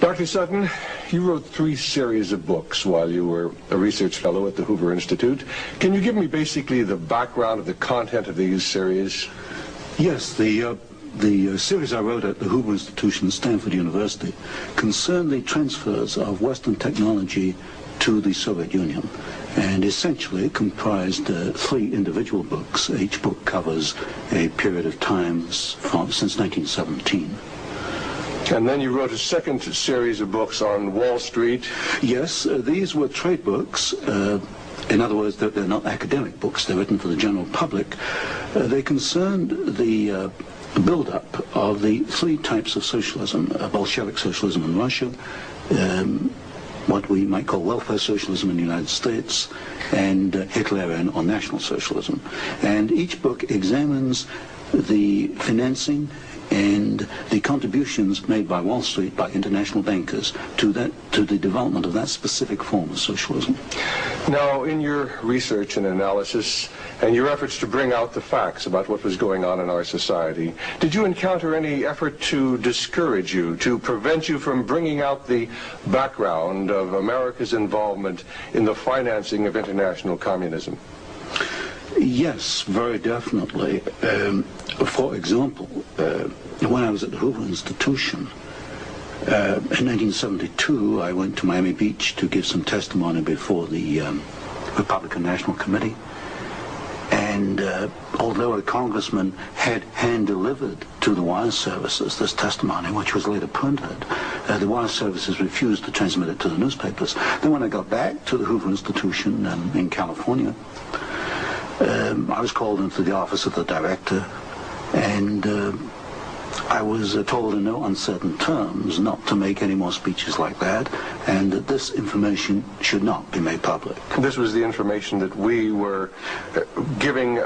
Dr. Sutton, you wrote 3 series of books while you were a research fellow at the Hoover Institute. Can you give me basically the background of the content of these series? Yes, the series I wrote at the Hoover Institution, Stanford University, concerned the transfers of Western technology to the Soviet Union, and essentially comprised 3 individual books. Each book covers a period of time since 1917. And then you wrote a second series of books on Wall Street. Yes, these were trade books. In other words, they're not academic books. They're written for the general public. They concerned the build-up of the 3 types of socialism: Bolshevik socialism in Russia, what we might call welfare socialism in the United States, and Hitlerian or National Socialism. And each book examines the financing and the contributions made by Wall Street, by international bankers, to the development of that specific form of socialism. Now, in your research and analysis, and your efforts to bring out the facts about what was going on in our society, did you encounter any effort to discourage you, to prevent you from bringing out the background of America's involvement in the financing of international communism? Yes, very definitely. For example, when I was at the Hoover Institution, in 1972, I went to Miami Beach to give some testimony before the Republican National Committee. And although a congressman had hand-delivered to the wire services this testimony, which was later printed, the wire services refused to transmit it to the newspapers. Then when I got back to the Hoover Institution in California, I was called into the office of the director, and I was told in no uncertain terms not to make any more speeches like that, and that this information should not be made public. This was the information that we were giving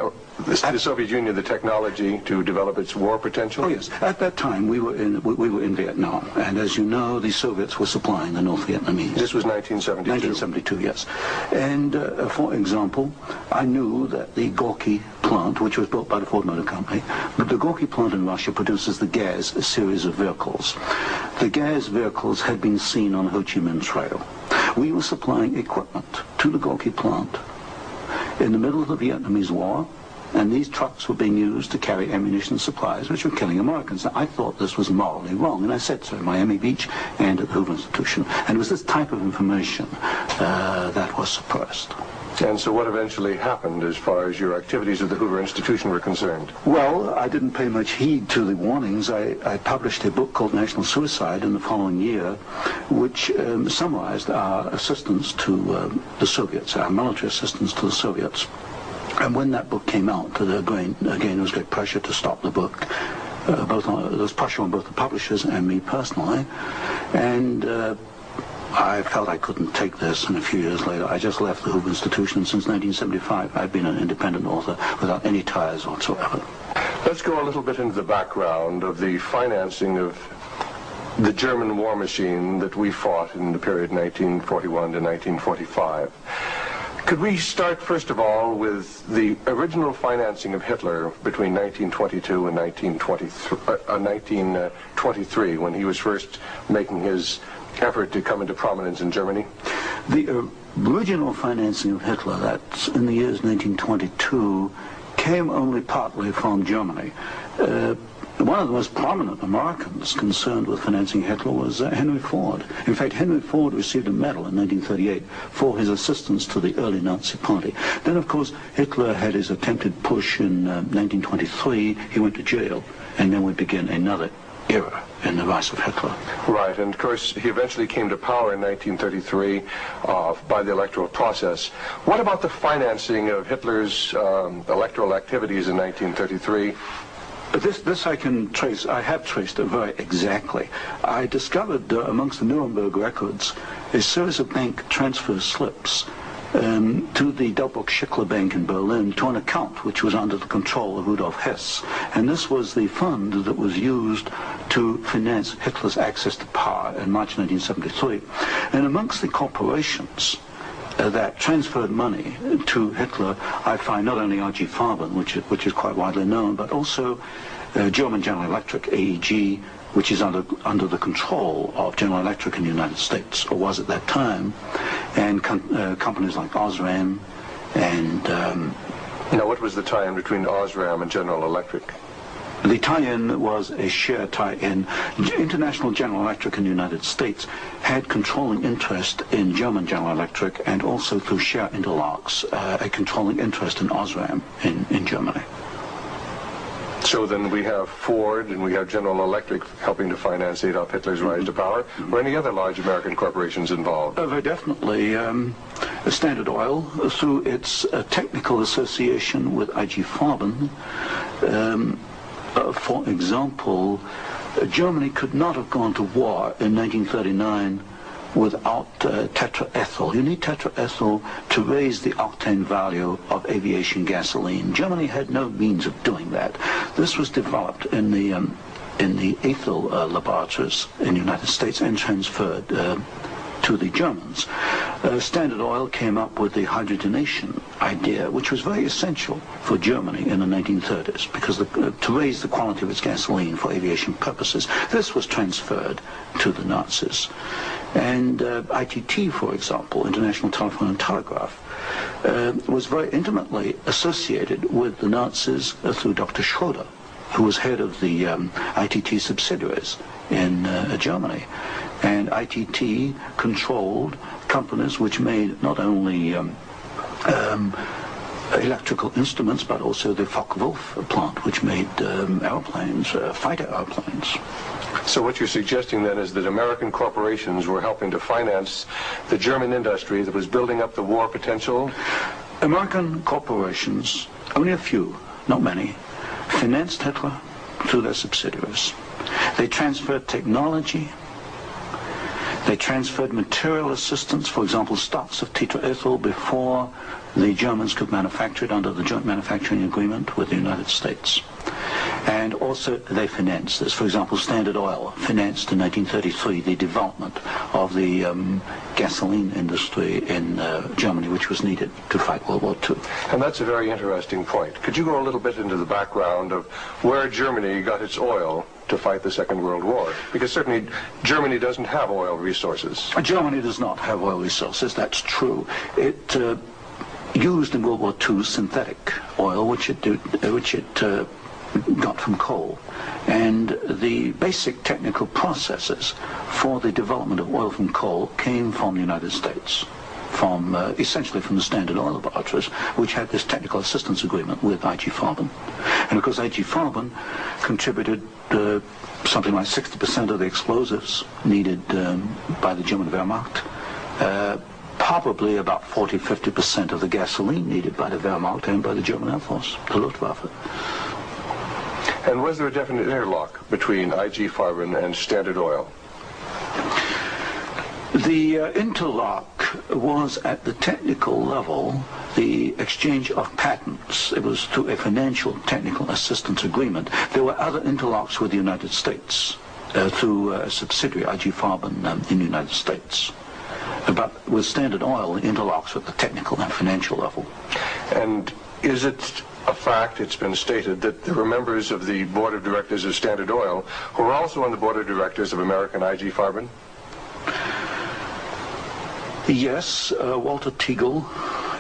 the Soviet Union the technology to develop its war potential? Oh yes, at that time we were in Vietnam, and as you know, the Soviets were supplying the North Vietnamese. This was 1972? 1972, yes. And for example, I knew that the Gorky plant, which was built by the Ford Motor Company, but the Gorky plant in Russia produces the Gaz series of vehicles. The Gaz vehicles had been seen on the Ho Chi Minh Trail. We were supplying equipment to the Gorky plant in the middle of the Vietnamese War, and these trucks were being used to carry ammunition supplies which were killing Americans. Now, I thought this was morally wrong, and I said so at Miami Beach and at the Hoover Institution. And it was this type of information that was suppressed. And so what eventually happened as far as your activities at the Hoover Institution were concerned? Well, I didn't pay much heed to the warnings. I published a book called National Suicide in the following year, which summarized our assistance to the Soviets, our military assistance to the Soviets. And when that book came out, again, there was great pressure to stop the book. There was pressure on both the publishers and me personally. And I felt I couldn't take this, and a few years later I just left the Hoover Institution, and since 1975 I've been an independent author without any ties whatsoever. Let's go a little bit into the background of the financing of the German war machine that we fought in the period 1941 to 1945. Could we start, first of all, with the original financing of Hitler between 1922 and 1923, when he was first making his effort to come into prominence in Germany? The original financing of Hitler, that's in the years 1922, came only partly from Germany. One of the most prominent Americans concerned with financing Hitler was Henry Ford. In fact, Henry Ford received a medal in 1938 for his assistance to the early Nazi Party. Then, of course, Hitler had his attempted push in 1923. He went to jail, and then we begin another era in the rise of Hitler. Right, and of course he eventually came to power in 1933 by the electoral process. What about the financing of Hitler's electoral activities in 1933? This I can trace. I have traced it very exactly. I discovered amongst the Nuremberg records a series of bank transfer slips to the Delbrück-Schickler Bank in Berlin to an account which was under the control of Rudolf Hess. And this was the fund that was used to finance Hitler's access to power in March 1973. And amongst the corporations that transferred money to Hitler, I find not only R.G. Farben, which is quite widely known, but also German General Electric, AEG, which is under the control of General Electric in the United States, or was at that time, and companies like Osram and... Now, what was the tie-in between Osram and General Electric? The tie-in was a share tie-in. International General Electric in the United States had controlling interest in German General Electric, and also through share interlocks, a controlling interest in Osram in Germany. So then we have Ford and we have General Electric helping to finance Adolf Hitler's rise to power. Were any other large American corporations involved? Very definitely. Standard Oil, through its technical association with IG Farben, for example, Germany could not have gone to war in 1939 without tetraethyl. You need tetraethyl to raise the octane value of aviation gasoline. Germany had no means of doing that. This was developed in the ethyl laboratories in the United States and transferred to the Germans. Standard Oil came up with the hydrogenation idea, which was very essential for Germany in the 1930s, because to raise the quality of its gasoline for aviation purposes. This was transferred to the Nazis. And ITT, for example, International Telephone and Telegraph, was very intimately associated with the Nazis through Dr. Schroeder, who was head of the ITT subsidiaries in Germany. And ITT controlled companies which made not only electrical instruments, but also the Focke-Wulf plant, which made airplanes, fighter airplanes. So what you're suggesting then is that American corporations were helping to finance the German industry that was building up the war potential? American corporations, only a few, not many, financed Hitler through their subsidiaries. They transferred technology. They transferred material assistance, for example, stocks of tetraethyl before the Germans could manufacture it under the joint manufacturing agreement with the United States. And also they financed this. For example, Standard Oil financed in 1933 the development of the gasoline industry in Germany, which was needed to fight World War II. And that's a very interesting point. Could you go a little bit into the background of where Germany got its oil to fight the Second World War? Because certainly Germany doesn't have oil resources. Germany does not have oil resources, that's true. It used in World War II synthetic oil, which it got from coal. And the basic technical processes for the development of oil from coal came from the United States, from essentially from the Standard Oil laboratories, which had this technical assistance agreement with IG Farben. And of course IG Farben contributed something like 60% of the explosives needed by the German Wehrmacht, probably about 40-50% of the gasoline needed by the Wehrmacht and by the German Air Force, the Luftwaffe. And was there a definite interlock between IG Farben and Standard Oil? The interlock was at the technical level, the exchange of patents. It was through a financial technical assistance agreement. There were other interlocks with the United States through a subsidiary, IG Farben, in the United States. But with Standard Oil, the interlocks at the technical and financial level. And is it a fact, it's been stated, that there were members of the board of directors of Standard Oil who were also on the board of directors of American IG Farben? Yes, Walter Teagle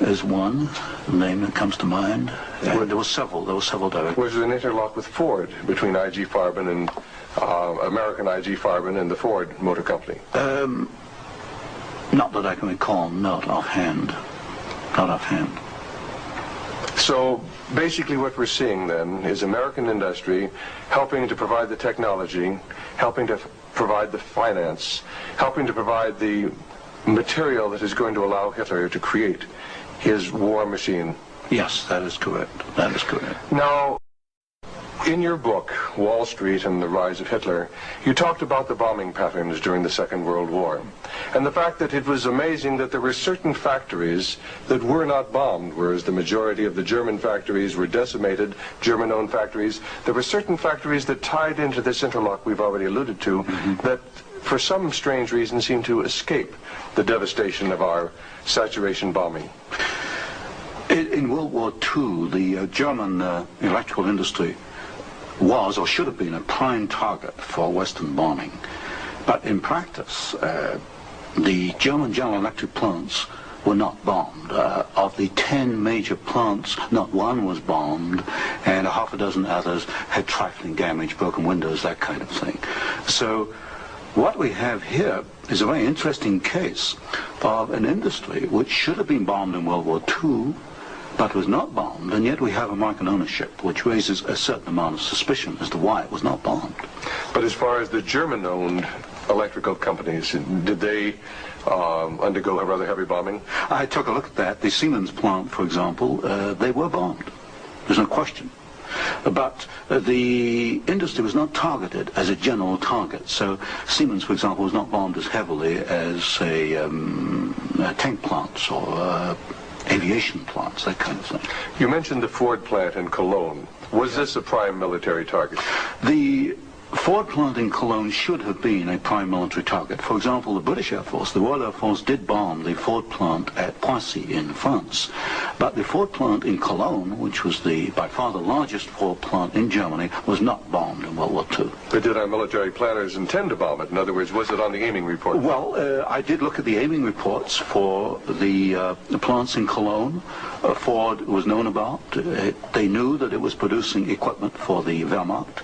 is one name that comes to mind. There were several directors. Was there an interlock with Ford between IG Farben and American IG Farben and the Ford Motor Company? Not that I can recall, not offhand. Not offhand. So basically what we're seeing then is American industry helping to provide the technology, helping to provide the finance, helping to provide the material that is going to allow Hitler to create his war machine. Yes, that is correct. That is correct. Now, in your book, Wall Street and the Rise of Hitler, you talked about the bombing patterns during the Second World War, and the fact that it was amazing that there were certain factories that were not bombed, whereas the majority of the German factories were decimated, German-owned factories. There were certain factories that tied into this interlock we've already alluded to, that for some strange reason seemed to escape the devastation of our saturation bombing. In World War II, the German electrical industry was or should have been a prime target for Western bombing. But in practice, the German General Electric plants were not bombed. Of the 10 major plants, not one was bombed, and a half a dozen others had trifling damage, broken windows, that kind of thing. So what we have here is a very interesting case of an industry which should have been bombed in World War II, but was not bombed, and yet we have American ownership, which raises a certain amount of suspicion as to why it was not bombed. But as far as the German-owned electrical companies, did they undergo a rather heavy bombing? I took a look at that. The Siemens plant, for example, they were bombed. There's no question. But the industry was not targeted as a general target. So Siemens, for example, was not bombed as heavily as, say, tank plants or aviation plants, that kind of thing. You mentioned the Ford plant in Cologne. Was this a prime military target? The Ford plant in Cologne should have been a prime military target. For example, the British Air Force, the Royal Air Force, did bomb the Ford plant at Poissy in France. But the Ford plant in Cologne, which was by far the largest Ford plant in Germany, was not bombed in World War II. But did our military planners intend to bomb it? In other words, was it on the aiming report? Well, I did look at the aiming reports for the plants in Cologne. Ford was known about. They knew that it was producing equipment for the Wehrmacht.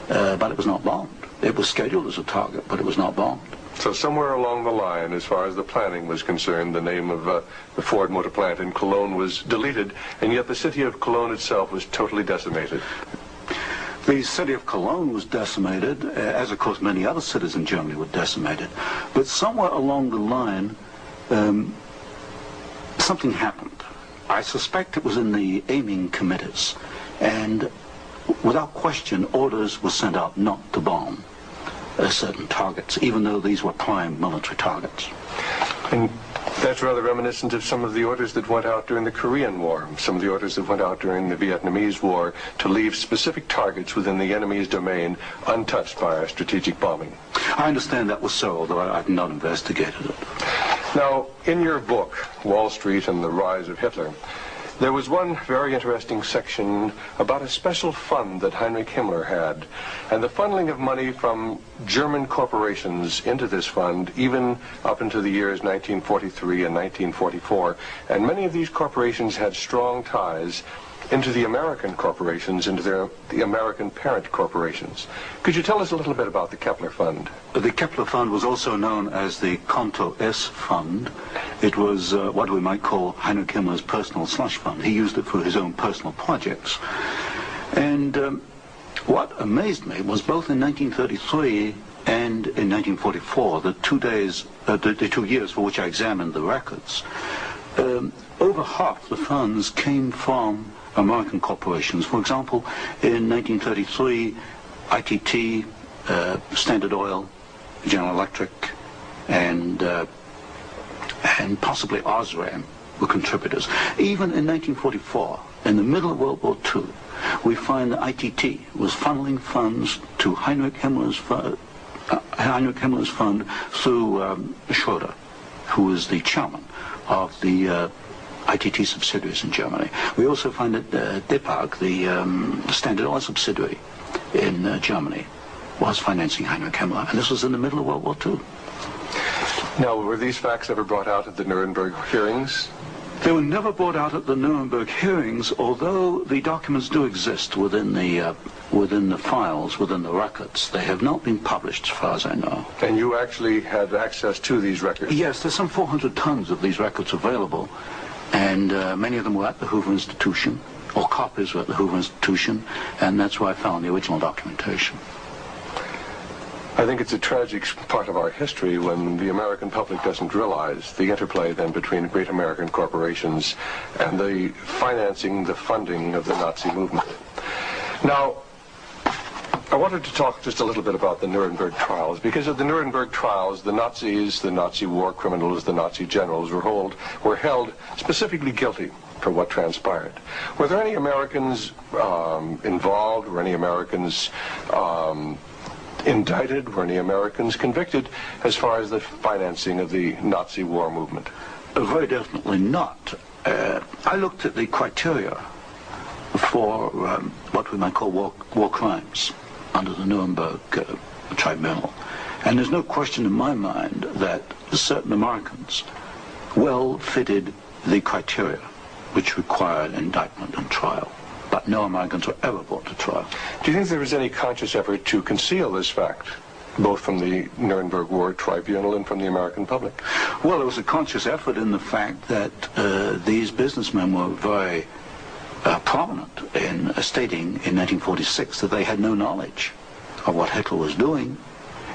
But it was not bombed. It was scheduled as a target, but it was not bombed. So somewhere along the line, as far as the planning was concerned, the name of the Ford motor plant in Cologne was deleted, and yet the city of Cologne itself was totally decimated. The city of Cologne was decimated, as of course many other cities in Germany were decimated. But somewhere along the line, something happened. I suspect it was in the aiming committees, and without question, orders were sent out not to bomb certain targets, even though these were prime military targets. And that's rather reminiscent of some of the orders that went out during the Korean War, some of the orders that went out during the Vietnamese War to leave specific targets within the enemy's domain untouched by our strategic bombing. I understand that was so, although I've not investigated it. Now, in your book, Wall Street and the Rise of Hitler, there was one very interesting section about a special fund that Heinrich Himmler had, and the funneling of money from German corporations into this fund, even up into the years 1943 and 1944. And many of these corporations had strong ties into the American corporations, into the American parent corporations. Could you tell us a little bit about the Kepler Fund? The Kepler Fund was also known as the Konto S Fund. It was what we might call Heinrich Himmler's personal slush fund. He used it for his own personal projects. And what amazed me was both in 1933 and in 1944, the 2 years for which I examined the records, over half the funds came from American corporations. For example, in 1933, ITT, Standard Oil, General Electric, and possibly Osram were contributors. Even in 1944, in the middle of World War II, we find that ITT was funneling funds to Heinrich Himmler's fund through Schroeder, who was the chairman of the ITT subsidiaries in Germany. We also find that DEPAG, the Standard Oil subsidiary in Germany, was financing Heinrich Himmler, and this was in the middle of World War II. Now, were these facts ever brought out at the Nuremberg hearings? They were never brought out at the Nuremberg hearings, although the documents do exist within the files, within the records. They have not been published, as far as I know. And you actually had access to these records? Yes, there's some 400 tons of these records available, and many of them were at the Hoover Institution, or copies were at the Hoover Institution, and that's where I found the original documentation. I think it's a tragic part of our history when the American public doesn't realize the interplay then between great American corporations and the financing, the funding of the Nazi movement. Now, I wanted to talk just a little bit about the Nuremberg trials, because at the Nuremberg trials, the Nazis, the Nazi war criminals, the Nazi generals were held specifically guilty for what transpired. Were there any Americans involved? Were any Americans indicted? Were any Americans convicted as far as the financing of the Nazi war movement? Very definitely not. I looked at the criteria for what we might call war crimes under the Nuremberg tribunal. And there's no question in my mind that certain Americans well fitted the criteria which required indictment and trial. But no Americans were ever brought to trial. Do you think there was any conscious effort to conceal this fact, both from the Nuremberg War Tribunal and from the American public? Well, there was a conscious effort in the fact that these businessmen were very prominent in stating in 1946 that they had no knowledge of what Hitler was doing,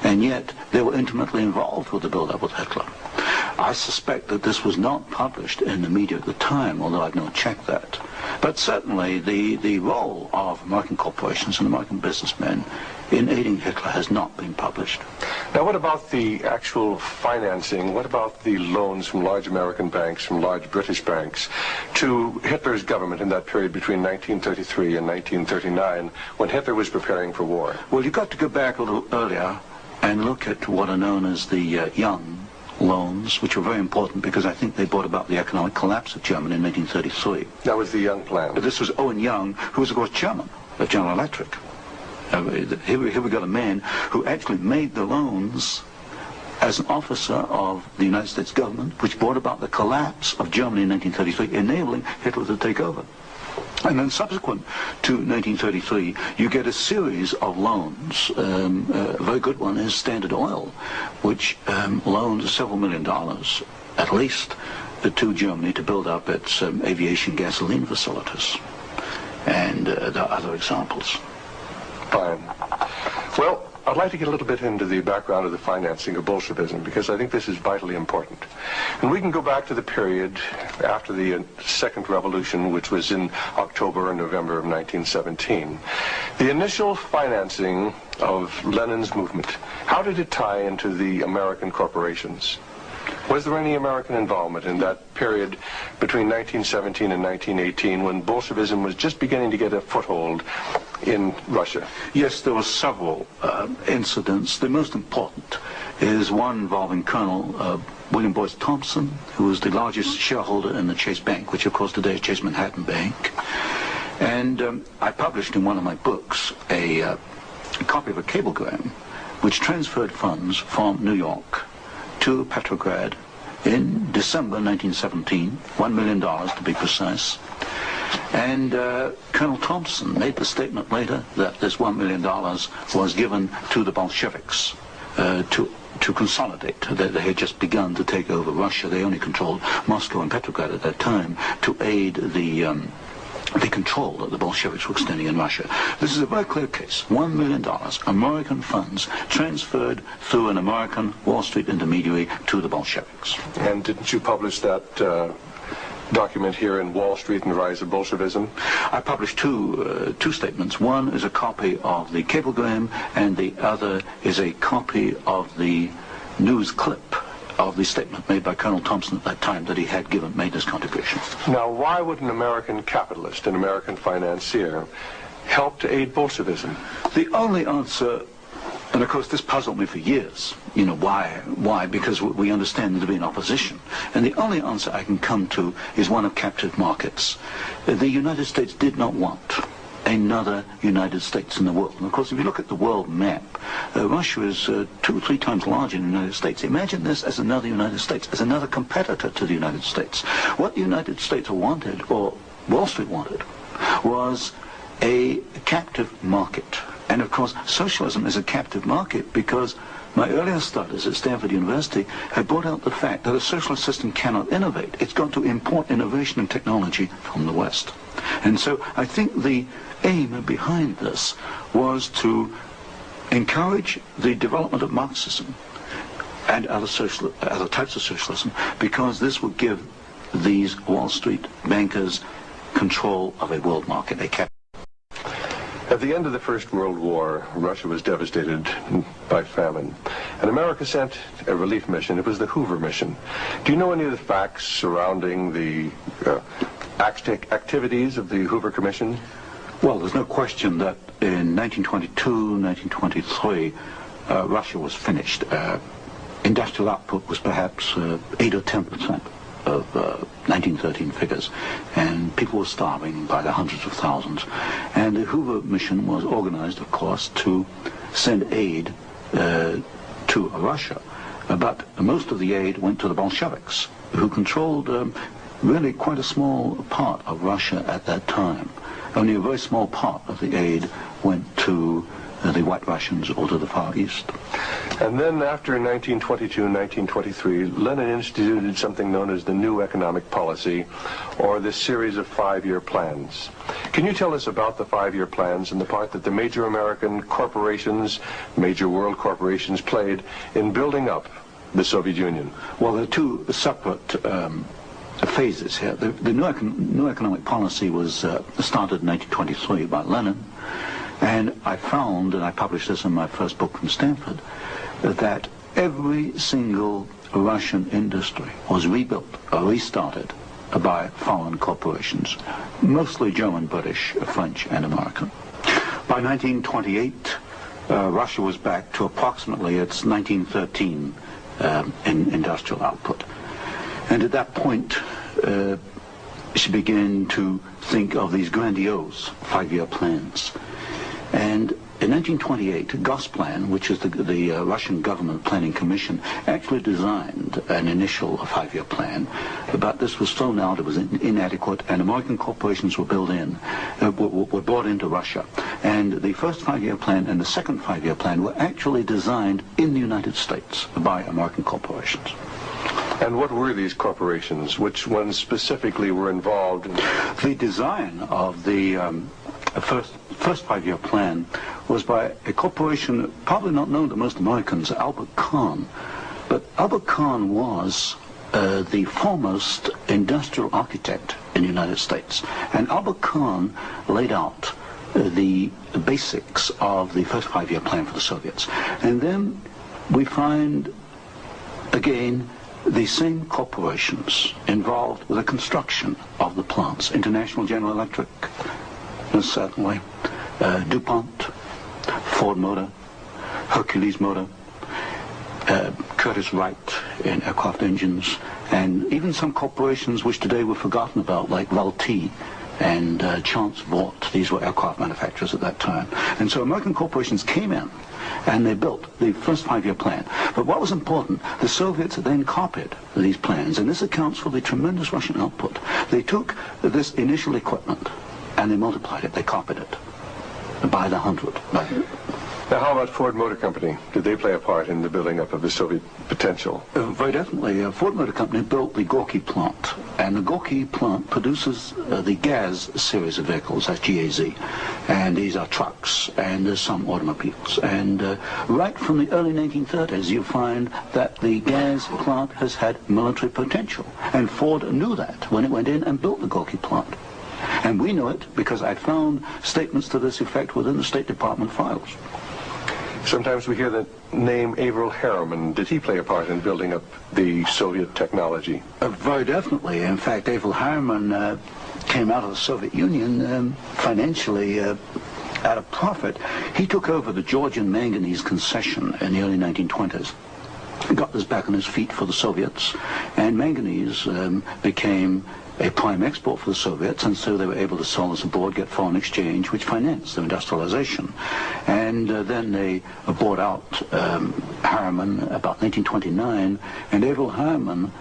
and yet they were intimately involved with the build-up with Hitler. I suspect that this was not published in the media at the time, although I've not checked that. But certainly the role of American corporations and American businessmen in aiding Hitler has not been published. Now, what about the actual financing? What about the loans from large American banks, from large British banks, to Hitler's government in that period between 1933 and 1939, when Hitler was preparing for war? Well, you've got to go back a little earlier and look at what are known as the young loans, which were very important because I think they brought about the economic collapse of Germany in 1933. That was the Young Plan. This was Owen Young, who was, of course, chairman of General Electric. Here we got a man who actually made the loans as an officer of the United States government, which brought about the collapse of Germany in 1933, enabling Hitler to take over. And then subsequent to 1933, you get a series of loans. A very good one is Standard Oil, which loaned several $1 million, at least, to Germany to build up its aviation gasoline facilities. And there are other examples. Fine. Well, I'd like to get a little bit into the background of the financing of Bolshevism, because I think this is vitally important. And we can go back to the period after the Second Revolution, which was in October and November of 1917. The initial financing of Lenin's movement, how did it tie into the American corporations? Was there any American involvement in that period between 1917 and 1918, when Bolshevism was just beginning to get a foothold in Russia? Yes, there were several incidents. The most important is one involving Colonel William Boyce Thompson, who was the largest shareholder in the Chase Bank, which of course today is Chase Manhattan Bank. And I published in one of my books a copy of a cablegram which transferred funds from New York to Petrograd in December 1917, $1 million to be precise. And Colonel Thompson made the statement later that this $1 million was given to the Bolsheviks to consolidate. They had just begun to take over Russia. They only controlled Moscow and Petrograd at that time, to aid the control that the Bolsheviks were extending in Russia. This is a very clear case. $1 million, American funds, transferred through an American Wall Street intermediary to the Bolsheviks. And didn't you publish that document here in Wall Street and the Rise of Bolshevism? I published two statements. One is a copy of the cablegram, and the other is a copy of the news clip of the statement made by Colonel Thompson at that time that he had made this contribution. Now, why would an American capitalist, an American financier, help to aid Bolshevism? The only answer, and of course this puzzled me for years, you know, why? Why? Because we understand there to be an opposition. And the only answer I can come to is one of captive markets. The United States did not want another United States in the world. And of course, if you look at the world map, Russia is 2 or 3 times larger than the United States. Imagine this as another United States, as another competitor to the United States. What the United States wanted, or Wall Street wanted, was a captive market. And of course, socialism is a captive market because my earlier studies at Stanford University had brought out the fact that a socialist system cannot innovate. It's got to import innovation and technology from the West. And so I think the aim behind this was to encourage the development of Marxism and other types of socialism, because this would give these Wall Street bankers control of a world market. At the end of the First World War, Russia was devastated by famine, and America sent a relief mission. It was the Hoover mission. Do you know any of the facts surrounding the activities of the Hoover Commission? Well, there's no question that in 1922, 1923, Russia was finished. Industrial output was perhaps 8 or 10%. of 1913 figures, and people were starving by the hundreds of thousands. And the Hoover mission was organized, of course, to send aid to Russia. But most of the aid went to the Bolsheviks, who controlled really quite a small part of Russia at that time. Only a very small part of the aid went to the White Russians or to the Far East. And then after 1922 and 1923, Lenin instituted something known as the New Economic Policy, or this series of 5-year plans. Can you tell us about the 5-year plans and the part that the major American corporations, major world corporations, played in building up the Soviet Union? Well, there are two separate phases here. The New Economic Policy was started in 1923 by Lenin. And I found, and I published this in my first book from Stanford, that every single Russian industry was rebuilt or restarted by foreign corporations, mostly German, British, French, and American. By 1928, Russia was back to approximately its 1913 in industrial output. And at that point, she began to think of these grandiose 5-year plans. And in 1928, Gosplan, which is the Russian government planning commission, actually designed an initial 5-year plan, but this was thrown out, it was inadequate, and American corporations were brought into Russia. And the first 5-year plan and the second 5-year plan were actually designed in the United States by American corporations. And what were these corporations? Which ones specifically were involved in? The design of the first 5-year plan was by a corporation probably not known to most Americans, Albert Kahn. But Albert Kahn was the foremost industrial architect in the United States. And Albert Kahn laid out the basics of the first 5-year plan for the Soviets. And then we find, again, the same corporations involved with the construction of the plants. International General Electric, certainly, DuPont, Ford Motor, Hercules Motor, Curtiss-Wright in aircraft engines, and even some corporations which today were forgotten about, like Veljace and Chance Vought. These were aircraft manufacturers at that time. And so American corporations came in and they built the first 5-year plan. But what was important, the Soviets then copied these plans, and this accounts for the tremendous Russian output. They took this initial equipment and they multiplied it, they copied it by the 100. Now, how about Ford Motor Company? Did they play a part in the building up of the Soviet potential? Very definitely. Ford Motor Company built the Gorky plant, and the Gorky plant produces the Gaz series of vehicles, that's GAZ, and these are trucks, and there's some automobiles. And right from the early 1930s, you find that the Gaz plant has had military potential, and Ford knew that when it went in and built the Gorky plant. And we know it because I found statements to this effect within the State Department files. Sometimes we hear the name Averell Harriman. Did he play a part in building up the Soviet technology? Very definitely. In fact, Averell Harriman came out of the Soviet Union financially at a profit. He took over the Georgian manganese concession in the early 1920s. Got this back on his feet for the Soviets, and manganese became a prime export for the Soviets, and so they were able to sell this abroad, get foreign exchange, which financed their industrialization. And then they bought out Harriman about 1929, and Averell Harriman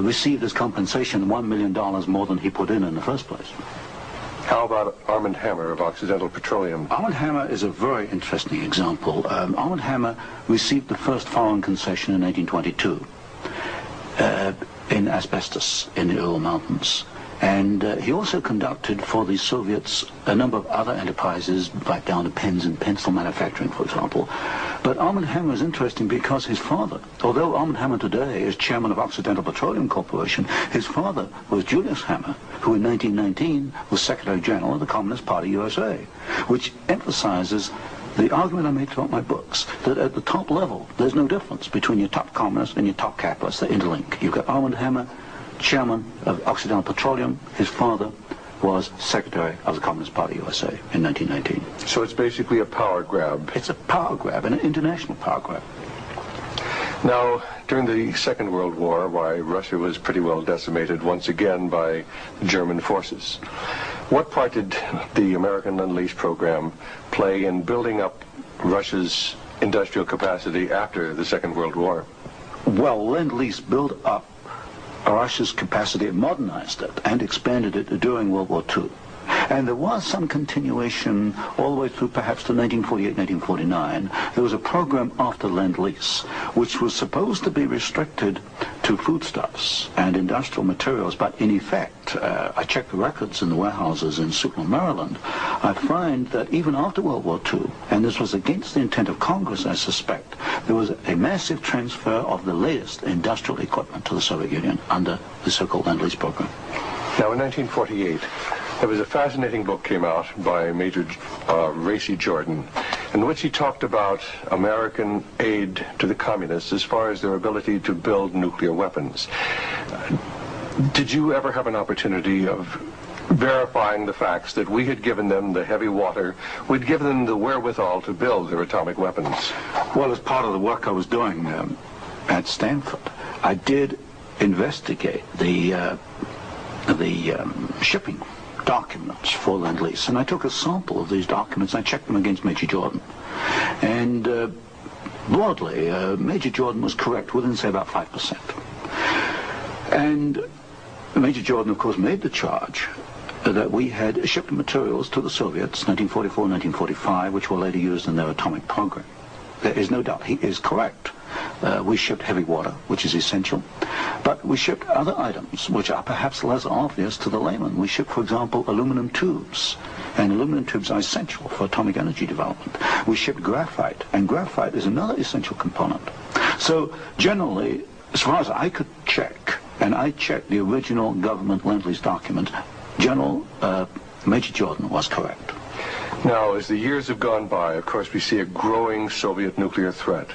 received as compensation $1 million more than he put in the first place. How about Armand Hammer of Occidental Petroleum? Armand Hammer is a very interesting example. Armand Hammer received the first foreign concession in 1922. In asbestos in the Ural Mountains. And he also conducted for the Soviets a number of other enterprises, right down to pens and pencil manufacturing, for example. But Armand Hammer is interesting because his father, although Armand Hammer today is chairman of Occidental Petroleum Corporation, his father was Julius Hammer, who in 1919 was Secretary General of the Communist Party USA, which emphasizes the argument I make throughout my books, that at the top level, there's no difference between your top communists and your top capitalists. They interlink. You've got Armand Hammer, chairman of Occidental Petroleum. His father was Secretary of the Communist Party USA in 1919. So it's basically a power grab. It's a power grab, an international power grab. Now, during the Second World War, why, Russia was pretty well decimated once again by German forces. What part did the American Lend-Lease program play in building up Russia's industrial capacity after the Second World War? Well, Lend-Lease built up Russia's capacity, modernized it, and expanded it during World War II. And there was some continuation all the way through perhaps to 1948, 1949. There was a program after Lend-Lease, which was supposed to be restricted to foodstuffs and industrial materials, but in effect, I checked the records in the warehouses in Sutton, Maryland, I find that even after World War II, and this was against the intent of Congress, I suspect, there was a massive transfer of the latest industrial equipment to the Soviet Union under the so-called Lend-Lease program. Now, in 1948, there was a fascinating book came out by Major Racy Jordan, in which he talked about American aid to the communists as far as their ability to build nuclear weapons. Did you ever have an opportunity of verifying the facts that we had given them the heavy water, we'd given them the wherewithal to build their atomic weapons? Well, as part of the work I was doing at Stanford, I did investigate the shipping documents for Lend-Lease, and I took a sample of these documents. I checked them against Major Jordan, and broadly, Major Jordan was correct within, say, about 5%. And Major Jordan, of course, made the charge that we had shipped materials to the Soviets, 1944, 1945, which were later used in their atomic program. There is no doubt he is correct. We shipped heavy water, which is essential, but we shipped other items which are perhaps less obvious to the layman. We shipped, for example, aluminum tubes, and aluminum tubes are essential for atomic energy development. We shipped graphite, and graphite is another essential component. So generally, as far as I could check, and I checked the original government Lend-Lease document, General Major Jordan was correct. Now, as the years have gone by, of course, we see a growing Soviet nuclear threat.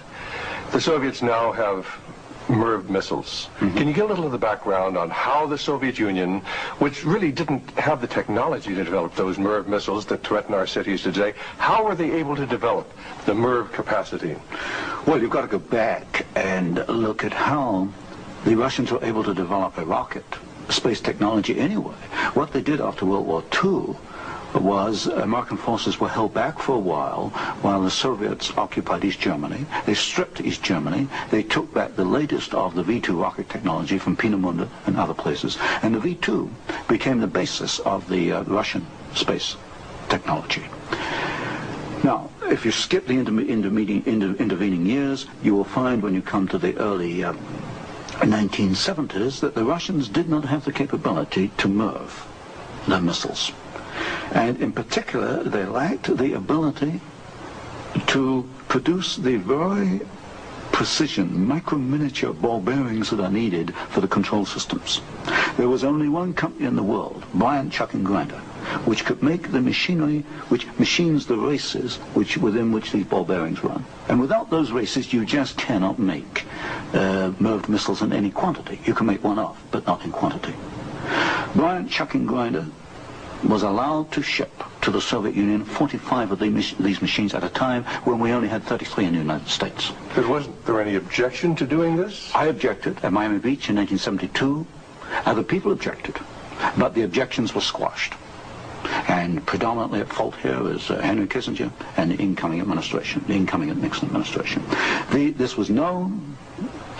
The Soviets now have MIRV missiles. Can you give a little of the background on how the Soviet Union, which really didn't have the technology to develop those MIRV missiles that threaten our cities today, how were they able to develop the MIRV capacity? Well, you've got to go back and look at how the Russians were able to develop a rocket, space technology anyway. What they did after World War II was American forces were held back for a while the Soviets occupied East Germany. They stripped East Germany. They took back the latest of the V-2 rocket technology from Peenemünde and other places. And the V-2 became the basis of the Russian space technology. Now, if you skip the intervening years, you will find when you come to the early 1970s that the Russians did not have the capability to MIRV their missiles. And in particular, they lacked the ability to produce the very precision, micro-miniature ball bearings that are needed for the control systems. There was only one company in the world, Bryant, Chuck and Grinder, which could make the machinery which machines the races within which these ball bearings run. And without those races, you just cannot make MIRV missiles in any quantity. You can make one off, but not in quantity. Bryant, Chuck and Grinder was allowed to ship to the Soviet Union 45 of these machines at a time when we only had 33 in the United States. But wasn't there any objection to doing this? I objected at Miami Beach in 1972. Other people objected, but the objections were squashed. And predominantly at fault here is Henry Kissinger and the incoming administration, the incoming Nixon administration. This was known,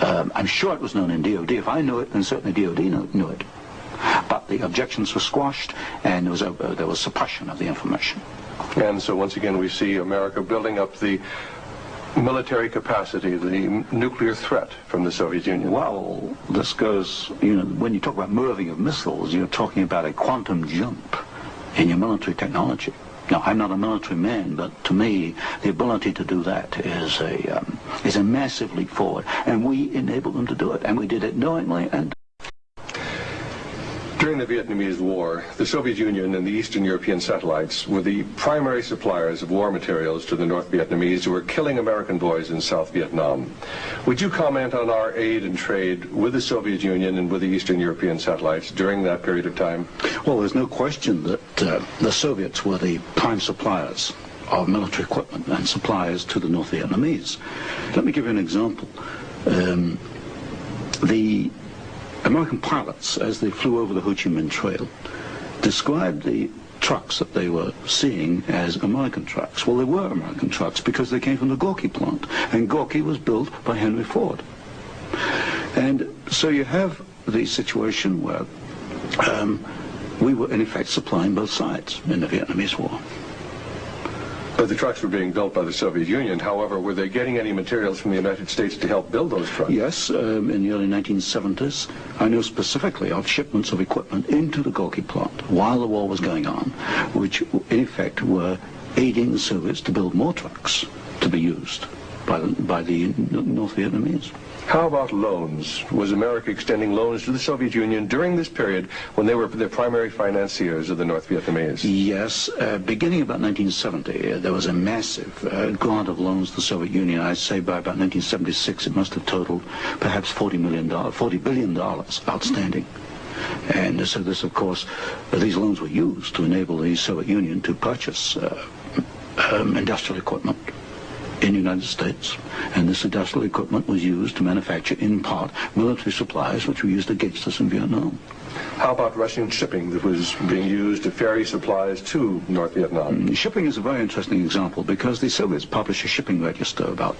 I'm sure it was known in DOD. If I knew it, then certainly DOD knew it. But the objections were squashed, and there was suppression of the information. And so once again we see America building up the military capacity, the nuclear threat from the Soviet Union. Well, this goes, when you talk about MIRVing of missiles, you're talking about a quantum jump in your military technology. Now, I'm not a military man, but to me, the ability to do that is a massive leap forward, and we enabled them to do it, and we did it knowingly and. During the Vietnamese War, the Soviet Union and the Eastern European satellites were the primary suppliers of war materials to the North Vietnamese who were killing American boys in South Vietnam. Would you comment on our aid and trade with the Soviet Union and with the Eastern European satellites during that period of time? Well, there's no question that the Soviets were the prime suppliers of military equipment and suppliers to the North Vietnamese. Let me give you an example. the American pilots, as they flew over the Ho Chi Minh Trail, described the trucks that they were seeing as American trucks. Well, they were American trucks because they came from the Gorky plant, and Gorky was built by Henry Ford. And so you have the situation where we were in effect supplying both sides in the Vietnamese War. But the trucks were being built by the Soviet Union. However, were they getting any materials from the United States to help build those trucks? Yes, in the early 1970s, I know specifically of shipments of equipment into the Gorky plant while the war was going on, which in effect were aiding the Soviets to build more trucks to be used by the North Vietnamese. How about loans? Was America extending loans to the Soviet Union during this period when they were the primary financiers of the North Vietnamese? Yes. Beginning about 1970, there was a massive grant of loans to the Soviet Union. I'd say by about 1976, it must have totaled perhaps $40 billion outstanding. And so this, of course, these loans were used to enable the Soviet Union to purchase industrial equipment in the United States, and this industrial equipment was used to manufacture, in part, military supplies which were used against us in Vietnam. How about Russian shipping that was being used to ferry supplies to North Vietnam? Shipping is a very interesting example because the Soviets published a shipping register about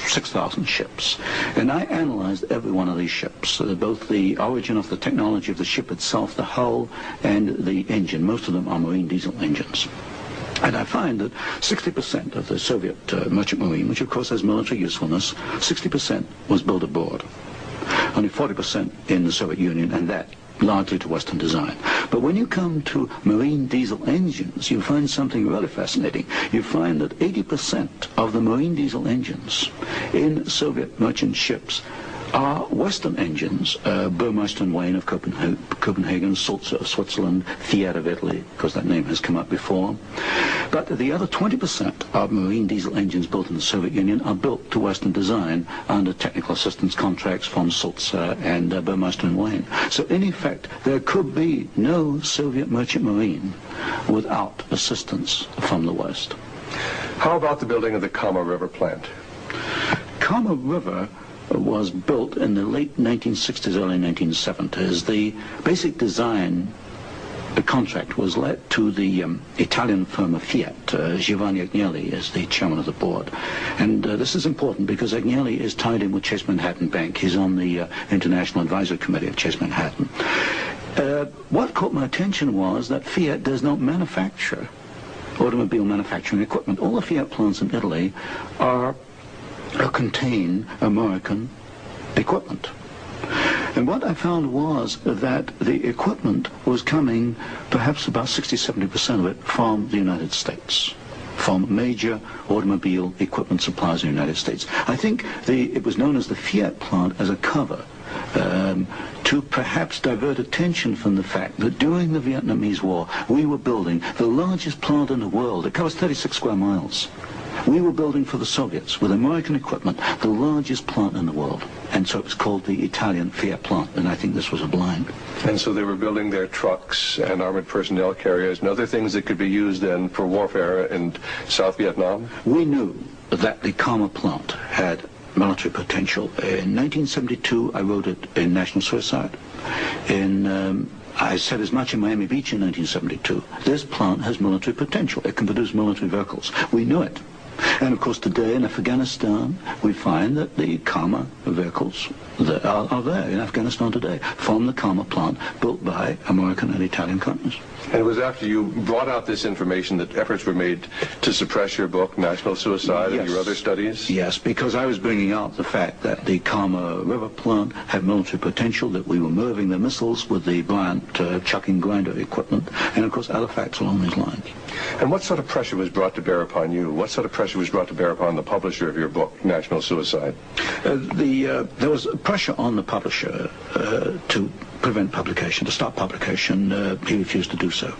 6,000 ships, and I analyzed every one of these ships, both the origin of the technology of the ship itself, the hull, and the engine. Most of them are marine diesel engines. And I find that 60% of the Soviet merchant marine, which of course has military usefulness, 60% was built abroad. Only 40% in the Soviet Union, and that largely to Western design. But when you come to marine diesel engines, you find something really fascinating. You find that 80% of the marine diesel engines in Soviet merchant ships are Western engines, Burmeister and Wain of Copenhagen, Sulzer of Switzerland, Fiat of Italy, because that name has come up before. But the other 20% of marine diesel engines built in the Soviet Union are built to Western design under technical assistance contracts from Sulzer and Burmeister and Wain. So in effect, there could be no Soviet merchant marine without assistance from the West. How about the building of the Kama River plant? Kama River was built in the late 1960s, early 1970s. The basic design, the contract was let to the Italian firm of Fiat. Giovanni Agnelli is the chairman of the board. And this is important because Agnelli is tied in with Chase Manhattan Bank. He's on the International Advisory Committee of Chase Manhattan. What caught my attention was that Fiat does not manufacture automobile manufacturing equipment. All the Fiat plants in Italy contain American equipment. And what I found was that the equipment was coming, perhaps about 60-70% of it, from the United States, from major automobile equipment suppliers in the United States. I think it was known as the Fiat plant as a cover to perhaps divert attention from the fact that during the Vietnamese War, we were building the largest plant in the world. It covers 36 square miles. We were building for the Soviets, with American equipment, the largest plant in the world. And so it was called the Italian Fiat plant, and I think this was a blind. And so they were building their trucks and armored personnel carriers and other things that could be used then for warfare in South Vietnam? We knew that the Kama plant had military potential. In 1972, I wrote it in National Suicide. I said as much in Miami Beach in 1972. This plant has military potential. It can produce military vehicles. We knew it. And of course today in Afghanistan we find that the Kama vehicles that are there in Afghanistan today from the Kama plant built by American and Italian companies. And it was after you brought out this information that efforts were made to suppress your book, National Suicide, yes. And your other studies? Yes, because I was bringing out the fact that the Kama River plant had military potential, that we were moving the missiles with the Bryant chucking grinder equipment, and of course other facts along these lines. And what sort of pressure was brought to bear upon you? What sort of pressure was brought to bear upon the publisher of your book, National Suicide? There was pressure on the publisher to prevent publication, to stop publication. He refused to do so.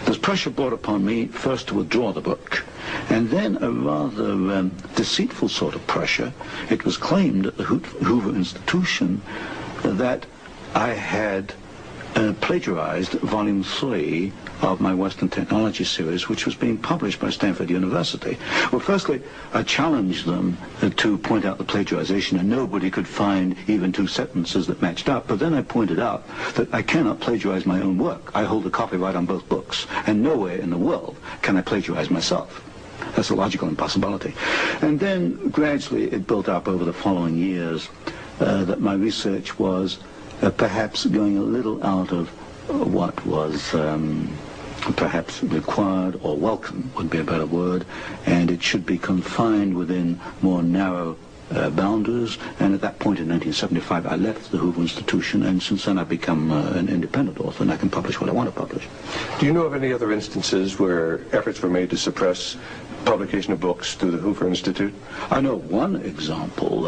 There's pressure brought upon me first to withdraw the book, and then a rather deceitful sort of pressure. It was claimed at the Hoover Institution that I had plagiarized Volume 3 of my Western Technology series, which was being published by Stanford University. Well, firstly, I challenged them to point out the plagiarization, and nobody could find even two sentences that matched up. But then I pointed out that I cannot plagiarize my own work. I hold the copyright on both books, and nowhere in the world can I plagiarize myself. That's a logical impossibility. And then gradually it built up over the following years that my research was perhaps going a little out of what was perhaps required, or welcome would be a better word, and it should be confined within more narrow boundaries. And at that point in 1975 I left the Hoover Institution, and since then I've become an independent author, and I can publish what I want to publish. Do you know of any other instances where efforts were made to suppress publication of books through the Hoover Institute? I know one example,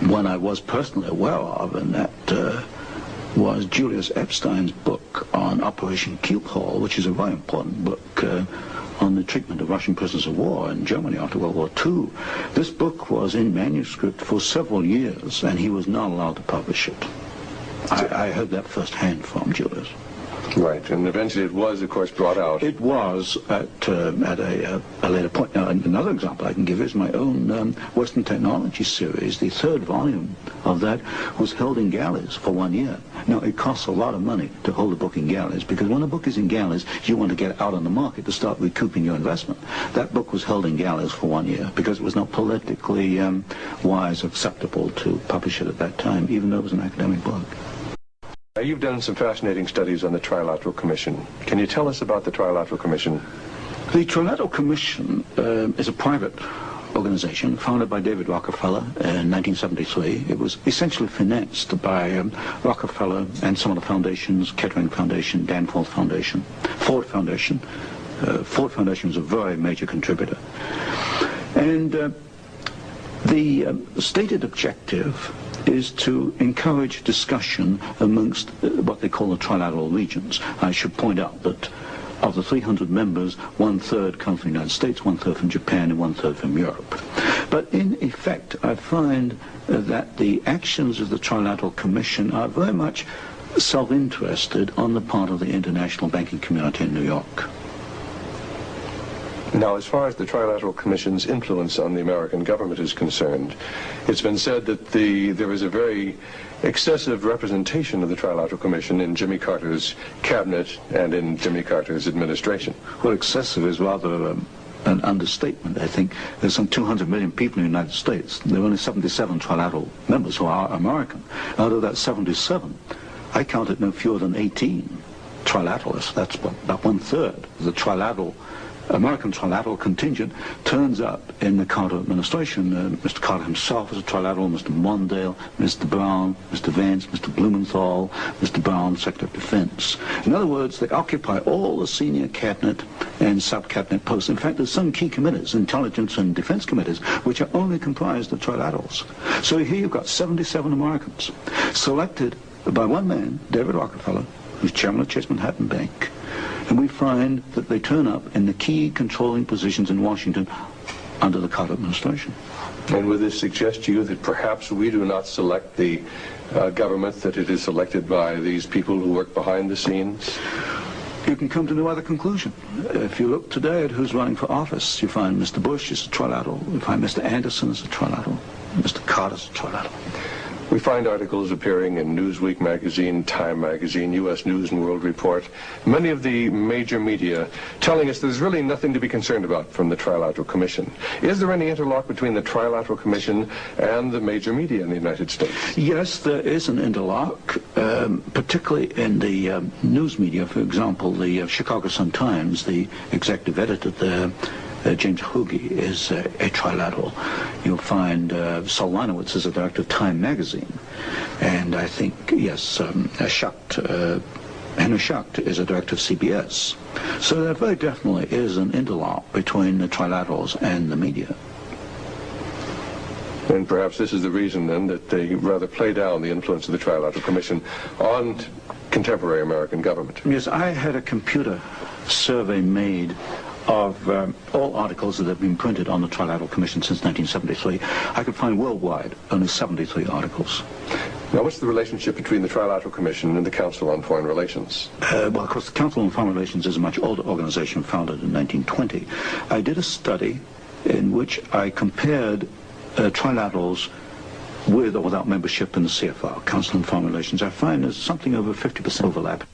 one I was personally aware of, and that was Julius Epstein's book on Operation Keelhaul, which is a very important book on the treatment of Russian prisoners of war in Germany after World War II. This book was in manuscript for several years, and he was not allowed to publish it. I heard that firsthand from Julius. Right, and eventually it was, of course, brought out. It was at a later point. Now, another example I can give is my own Western Technology series. The third volume of that was held in galleys for 1 year. Now, it costs a lot of money to hold a book in galleys, because when a book is in galleys, you want to get it out on the market to start recouping your investment. That book was held in galleys for 1 year because it was not politically wise or acceptable to publish it at that time, even though it was an academic book. You've done some fascinating studies on the Trilateral Commission. Can you tell us about the Trilateral Commission? The Trilateral Commission is a private organization founded by David Rockefeller in 1973. It was essentially financed by Rockefeller and some of the foundations, Kettering Foundation, Danforth Foundation, Ford Foundation. Ford Foundation was a very major contributor. And the stated objective is to encourage discussion amongst what they call the trilateral regions. I should point out that of the 300 members, 1/3 come from the United States, 1/3 from Japan, and 1/3 from Europe. But in effect, I find that the actions of the Trilateral Commission are very much self-interested on the part of the international banking community in New York. Now, as far as the Trilateral Commission's influence on the American government is concerned, it's been said that there is a very excessive representation of the Trilateral Commission in Jimmy Carter's cabinet and in Jimmy Carter's administration. Well, excessive is rather an understatement. I think there's some 200 million people in the United States. There are only 77 trilateral members who are American. Out of that 77, I counted no fewer than 18 trilateralists. That's about 1/3 of the American trilateral contingent turns up in the Carter administration. Mr. Carter himself is a trilateral, Mr. Mondale, Mr. Brown, Mr. Vance, Mr. Blumenthal, Mr. Brown, Secretary of Defense. In other words, they occupy all the senior cabinet and sub-cabinet posts. In fact, there's some key committees, intelligence and defense committees, which are only comprised of trilaterals. So here you've got 77 Americans selected by one man, David Rockefeller, who's chairman of Chase Manhattan Bank. And we find that they turn up in the key controlling positions in Washington under the Carter administration. And would this suggest to you that perhaps we do not select the government, that it is selected by these people who work behind the scenes? You can come to no other conclusion. If you look today at who's running for office, you find Mr. Bush is a trilateral, you find Mr. Anderson is a trilateral, Mr. Carter's a trilateral. We find articles appearing in Newsweek magazine, Time magazine, U.S. News and World Report, many of the major media telling us there's really nothing to be concerned about from the Trilateral Commission. Is there any interlock between the Trilateral Commission and the major media in the United States? Yes, there is an interlock, particularly in the news media. For example, the Chicago Sun-Times, the executive editor there, James Hoagie, is a trilateral. You'll find Saul Linowitz is a director of Time magazine, and I think, yes, Henry Schacht is a director of CBS. So there very definitely is an interlock between the trilaterals and the media. And perhaps this is the reason, then, that they rather play down the influence of the Trilateral Commission on contemporary American government. Yes, I had a computer survey made of all articles that have been printed on the Trilateral Commission since 1973. I could find worldwide only 73 articles. Now, what's the relationship between the Trilateral Commission and the Council on Foreign Relations? Well, of course, the Council on Foreign Relations is a much older organization founded in 1920. I did a study in which I compared trilaterals with or without membership in the CFR, Council on Foreign Relations. I find there's something over 50% overlap.